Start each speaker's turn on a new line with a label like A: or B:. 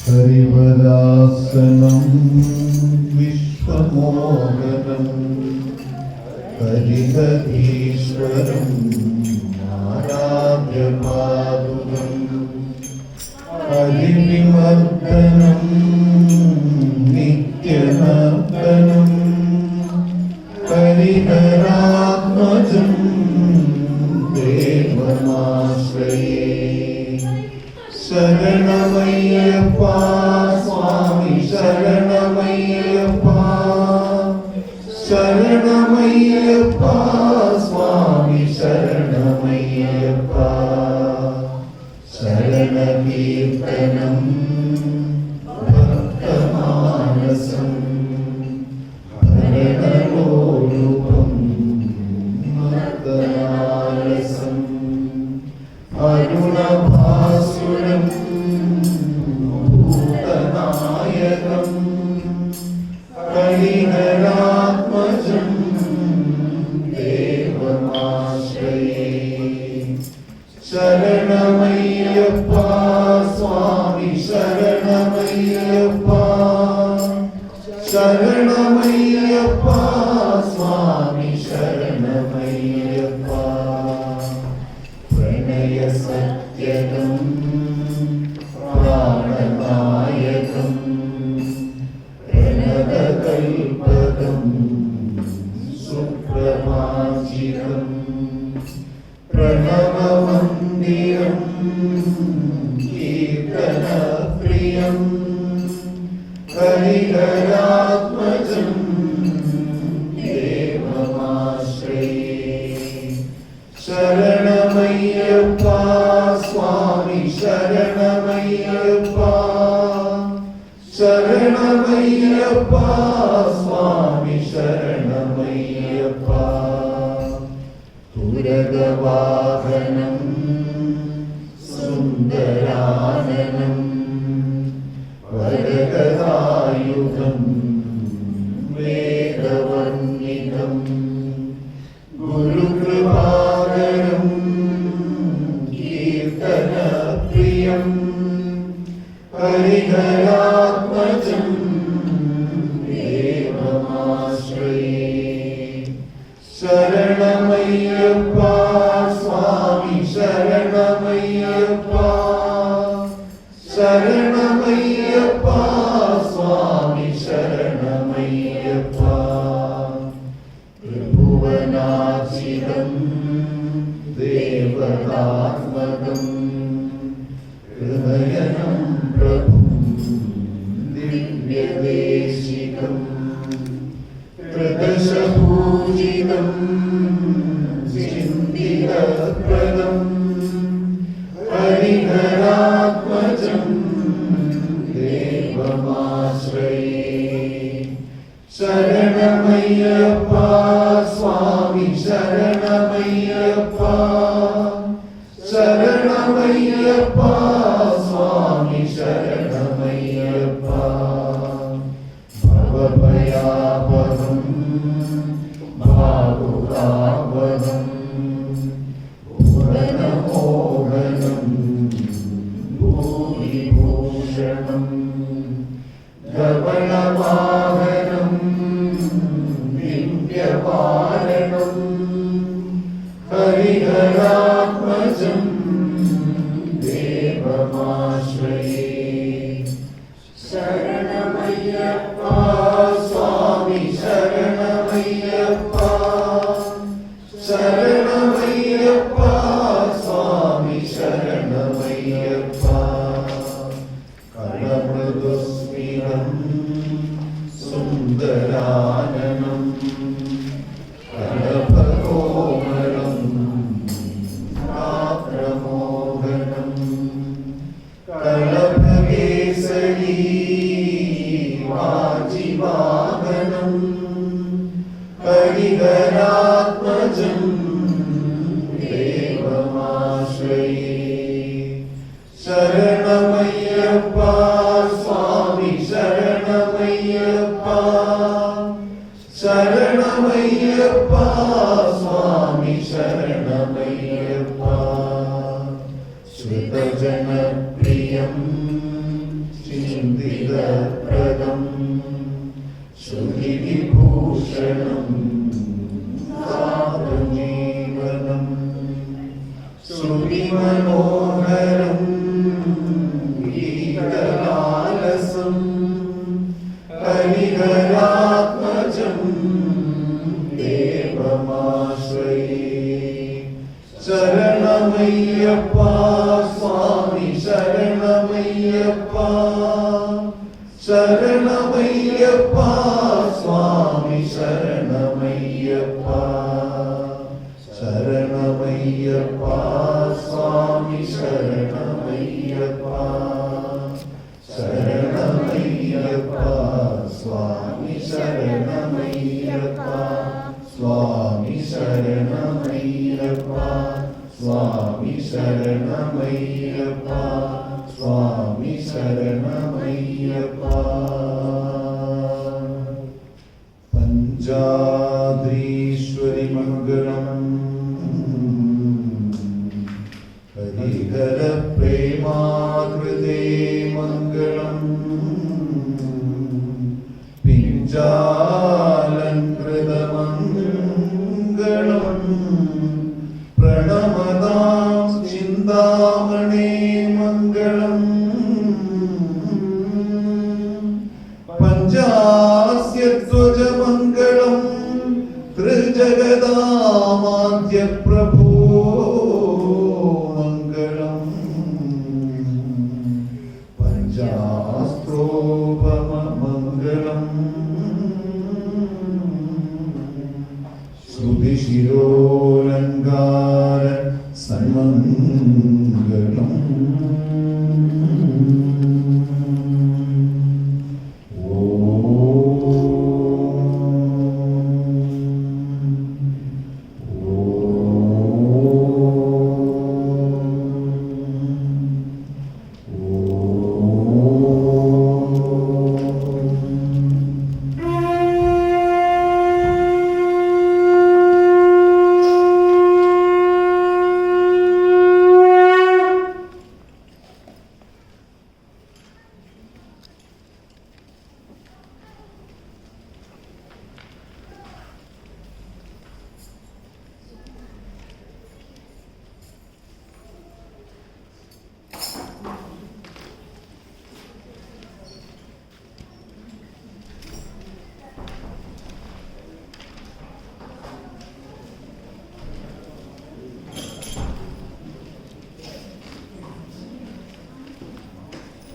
A: ഹരിവരാസനം വിശ്വമോഹനം ഹരിഹരീശ്വരം ആരാധ്യപാദുകം ഹരിവിമർദ്ദനം നിത്യനർദ്ദനം ഹരിഹരാത്മജം ദേവമാശ്രയേ. ശരണമയ്യപ്പ സ്വാമി ശരണമയ്യപ്പ, ശരണമയ്യപ്പ സ്വാമി ശരണമയ്യപ്പ. ശരണകീർത്തനം ഭക്തമാനസം ഭരണലോലുപം മർദ്ദനാലസം അരുണഭാസുരം ഭൂതനായകം ഹരിഹരാത്മജം ദേവമാശ്രയേ. ശരണമയ്യപ്പ സ്വാമി ശരണമയ്യപ്പ, ശരണമയ്യപ്പ സ്വാമി ശരണമയ്യപ്പ. പ്രണയസത്യകം പ്രാണനായകം പ്രണതകൽപകം സുപ്രഭാജിതം പ്രണവമന്ദിരം കീർത്തനപ്രിയം ഹരിഹരാത്മജം ദേവമാശ്രയേ. ശരണമയ്യപ്പ സ്വാമി ശരണമയ്യപ്പ, ശരണമയ്യപ്പ സ്വാമി ശരണമയ്യപ്പ. തുരഗവാഹനം സുന്ദരാനനം വരദായുധം വേദവർണ്ണിതം ഗുരുകൃപാകരം കീർത്തനപ്രിയം ഹരിഹരാത്മജം ദേവമാശ്രയേ. ശരണമയ്യപ്പ സ്വാമി ശരണമയ്യപ്പ, ശരണമയ്യപ്പ സ്വാമി ശരണമയ്യപ്പ. ത്രിഭുവനാചിതം ദേവതാത്മകം ഹൃദയനം പ്രഭും ദിവ്യദേശികം ത്രിദശപൂജിതം ചിന്തിതപ്രദം ഹരിഹരാത്മജം ദേവമാശ്രയേ. ശരണമയ്യപ്പ സ്വാമി ശരണമയ്യപ്പ, ശരണമയ്യപ്പ സ്വാമി ശരണമയ്യപ്പ. ഭവഭയാപഹം ഭാവുകാവഹം ഭുവനമോഹനം ഭൂരിഭൂഷണം ധവളവാഹനം ദിവ്യവാരണം ഹരിഹരാത്മജം ദേവമാശ്രയേ. ശരണമയ്യപ്പ സ്വാമി ശരണമയ്യപ്പ, ശരണമയ്യപ്പ സ്വാമി ശരണമയ്യപ്പ. കലമൃദുസ്മിതം സുന്ദരാനനം കലഭകോമളം ആത്രമോഹനം കലഭകേസരീ വാചി नित्यं चिन्तितप्रदं श्रुतिविभूषणं साधुजीवनं श्रुतिमनोहरं गीतलालसं हरिहरात्मजं देवमाश्रये। शरणमय्यप्पा स्वामी शरणमय्यप्पा, शरणमय्यप्पा स्वामी शरणमय्यप्पा, शरणमय्यप्पा स्वामी शरणमय्यप्पा, शरणमय्यप्पा स्वामी शरणमय्यप्पा, स्वामी शरणमय्यप्पा, स्वामी शरणमय्यप्पा, स्वामी शरणमय्यप्पा। पञ्चाद्रीश्वरि मङ्गलम् हरिहर प्रेमाकृते मङ्गलम् पिञ्जालङ्कृतमङ्गलम् प्रणमतां चिन्तामणे मङ्गलम् पञ्चास्य ध्वजमङ्गलम् त्रिजगदामाद्य प्रभो